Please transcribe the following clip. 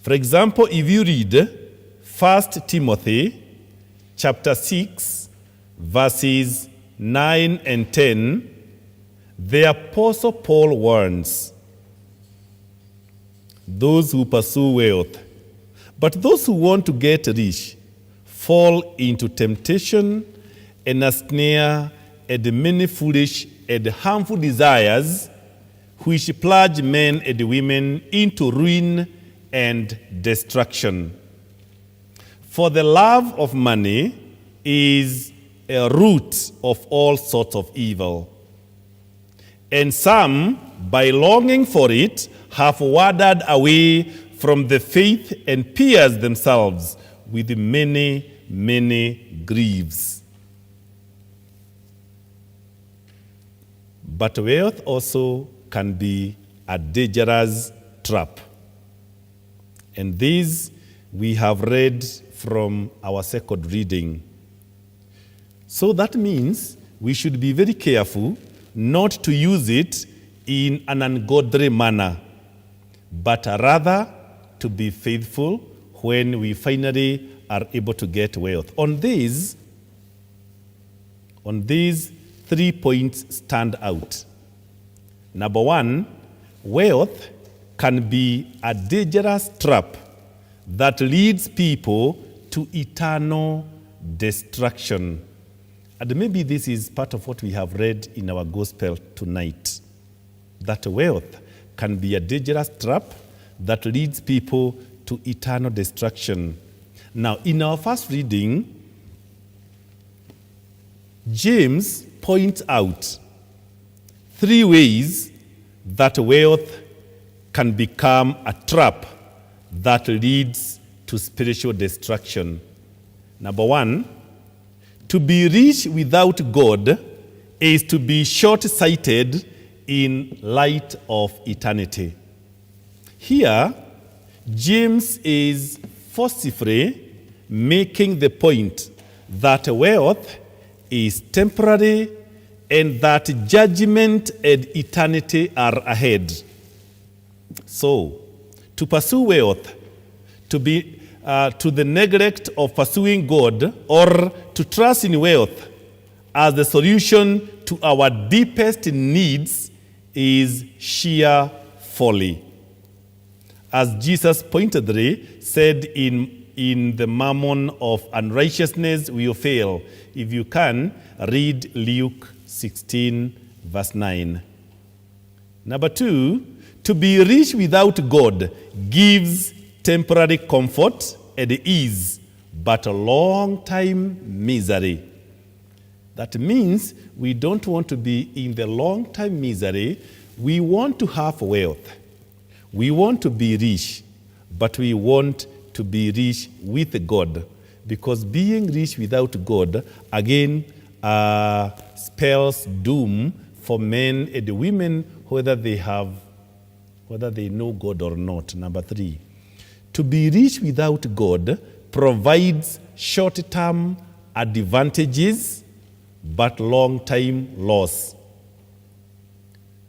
For example, if you read 1 Timothy chapter 6, verses 9 and 10, the Apostle Paul warns those who pursue wealth, but those who want to get rich fall into temptation and a snare and many foolish and harmful desires, which plunge men and women into ruin and destruction. For the love of money is a root of all sorts of evil. And some, by longing for it, have wandered away from the faith and pierced themselves with many, many griefs. But wealth also can be a dangerous trap. And this we have read from our second reading. So that means we should be very careful not to use it in an ungodly manner, but rather to be faithful when we finally are able to get wealth. On these 3 points stand out. Number one, wealth can be a dangerous trap that leads people to eternal destruction. And maybe this is part of what we have read in our gospel tonight, that wealth can be a dangerous trap that leads people to eternal destruction. Now, in our first reading, James points out 3 ways that wealth can become a trap that leads to spiritual destruction. Number one, to be rich without God is to be short-sighted in light of eternity. Here, James is forcefully making the point that wealth is temporary and that judgment and eternity are ahead. So, to pursue wealth, to the neglect of pursuing God, or to trust in wealth as the solution to our deepest needs is sheer folly. As Jesus pointedly said in the mammon of unrighteousness will fail. If you can, read Luke 16, verse 9. Number two, to be rich without God gives temporary comfort and ease, but a long-time misery. That means we don't want to be in the long-time misery. We want to have wealth. We want to be rich, but we want to be rich with God, because being rich without God, again, spells doom for men and women, whether they know God or not. Number three, to be rich without God provides short-term advantages, but long-term loss.